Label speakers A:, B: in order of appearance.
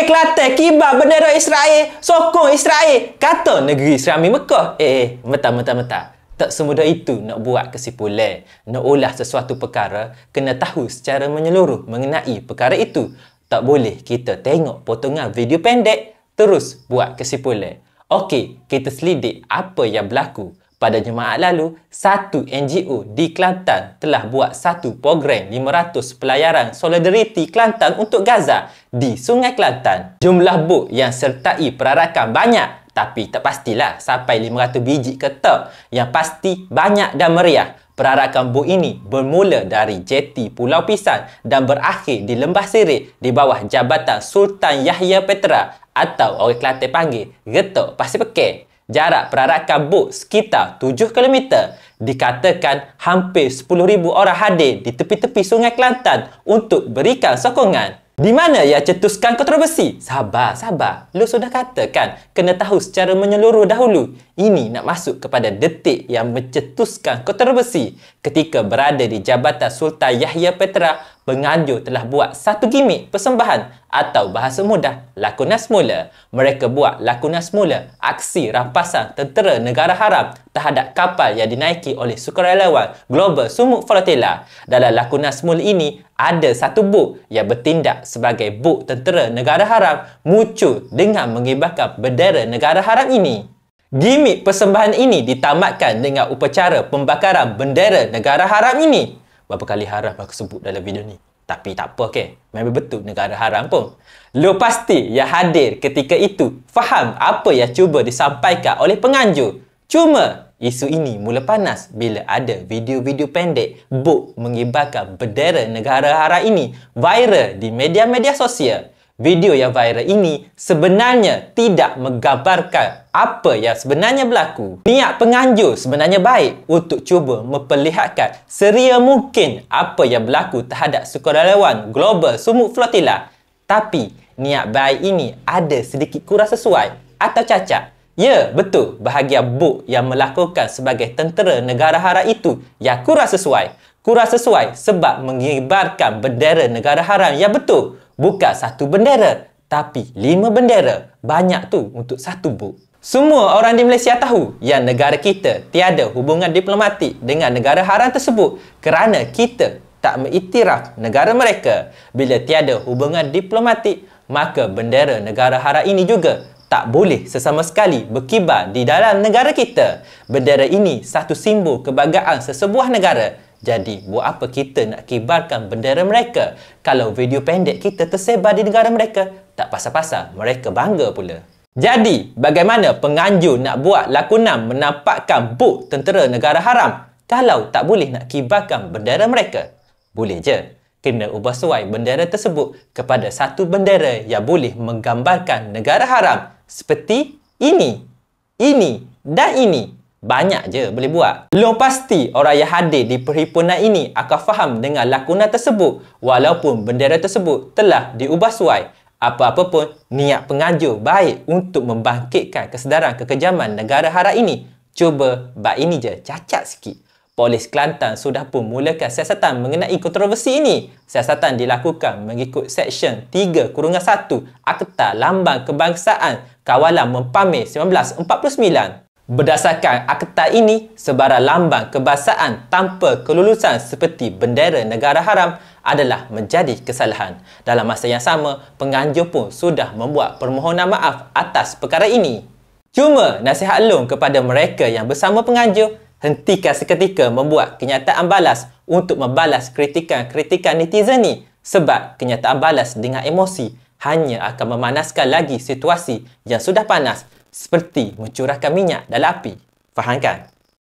A: Orang Kelantan kibar bendera Israel, sokong Israel, kata negeri Serami Mekah. Mentah. Tak semudah itu nak buat kesimpulan. Nak ulas sesuatu perkara, kena tahu secara menyeluruh mengenai perkara itu. Tak boleh kita tengok potongan video pendek, terus buat kesimpulan. Okey, kita selidik apa yang berlaku. Pada Jumaat lalu, satu NGO di Kelantan telah buat satu program 500 pelayaran solidariti Kelantan untuk Gaza di Sungai Kelantan. Jumlah bot yang sertai perarakan banyak, tapi tak pastilah sampai 500 biji ke tak. Yang pasti banyak dan meriah. Perarakan bot ini bermula dari jeti Pulau Pisang dan berakhir di Lembah Serik di bawah Jabatan Sultan Yahya Petra atau orang Kelantan panggil Getok Pasir Pekeh. Jarak perarakan bot sekitar 7 km. Dikatakan hampir 10,000 orang hadir di tepi-tepi Sungai Kelantan untuk berikan sokongan. Di mana yang cetuskan kontroversi? Sabar. Lu sudah katakan kena tahu secara menyeluruh dahulu. Ini nak masuk kepada detik yang mencetuskan kontroversi. Ketika berada di Jabatan Sultan Yahya Petra, penganjur telah buat satu gimmick persembahan atau bahasa mudah, lakonan semula. Mereka buat lakonan semula aksi rampasan tentera negara haram terhadap kapal yang dinaiki oleh sukarelawan Global Sumuk Flotilla. Dalam lakonan semula ini, ada satu bot yang bertindak sebagai bot tentera negara haram muncul dengan mengibarkan bendera negara haram ini. Gimik persembahan ini ditamatkan dengan upacara pembakaran bendera negara haram ini. Berapa kali haram aku sebut dalam video ni? Tapi tak apa, okay? Memang betul negara haram pun. Lo pasti yang hadir ketika itu faham apa yang cuba disampaikan oleh penganjur. Cuma isu ini mula panas bila ada video-video pendek bot mengibarkan bendera negara haram ini viral di media-media sosial. Video yang viral ini sebenarnya tidak menggambarkan apa yang sebenarnya berlaku. Niat penganjur sebenarnya baik untuk cuba memperlihatkan seria mungkin apa yang berlaku terhadap sukarelawan Global Sumuk Flotilla. Tapi niat baik ini ada sedikit kurang sesuai atau cacat. Ya, betul, bahagian bot yang melakukan sebagai tentera negara haram itu yang kurang sesuai. Kurang sesuai sebab mengibarkan bendera negara haram yang betul. Bukan satu bendera, tapi 5 bendera. Banyak tu untuk satu bot. Semua orang di Malaysia tahu yang negara kita tiada hubungan diplomatik dengan negara haram tersebut kerana kita tak mengiktiraf negara mereka. Bila tiada hubungan diplomatik, maka bendera negara haram ini juga tak boleh sesama sekali berkibar di dalam negara kita. Bendera ini satu simbol kebanggaan sesebuah negara. Jadi, buat apa kita nak kibarkan bendera mereka? Kalau video pendek kita tersebar di negara mereka, tak pasal-pasal mereka bangga pula. Jadi, bagaimana penganjur nak buat lakonan menampakkan bot tentera negara haram kalau tak boleh nak kibarkan bendera mereka? Boleh je. Kena ubah suai bendera tersebut kepada satu bendera yang boleh menggambarkan negara haram. Seperti ini dan ini. Banyak je boleh buat. Belum pasti orang yang hadir di perhimpunan ini akan faham dengan lakonan tersebut walaupun bendera tersebut telah diubah suai. Apa-apa pun, niat penganjur baik untuk membangkitkan kesedaran kekejaman negara haram ini. Cuba bab ini je cacat sikit. Polis Kelantan sudah pun mulakan siasatan mengenai kontroversi ini. Siasatan dilakukan mengikut Seksyen 3-1 Akta Lambang Kebangsaan Kawalan Mempamir 1949. Berdasarkan akta ini, sebarang lambang kebangsaan tanpa kelulusan seperti bendera negara haram adalah menjadi kesalahan. Dalam masa yang sama, penganjur pun sudah membuat permohonan maaf atas perkara ini. Cuma nasihat long kepada mereka yang bersama penganjur, hentikan seketika membuat kenyataan balas untuk membalas kritikan-kritikan netizen ni. Sebab kenyataan balas dengan emosi hanya akan memanaskan lagi situasi yang sudah panas. Seperti mencurahkan minyak dalam api. Faham kan?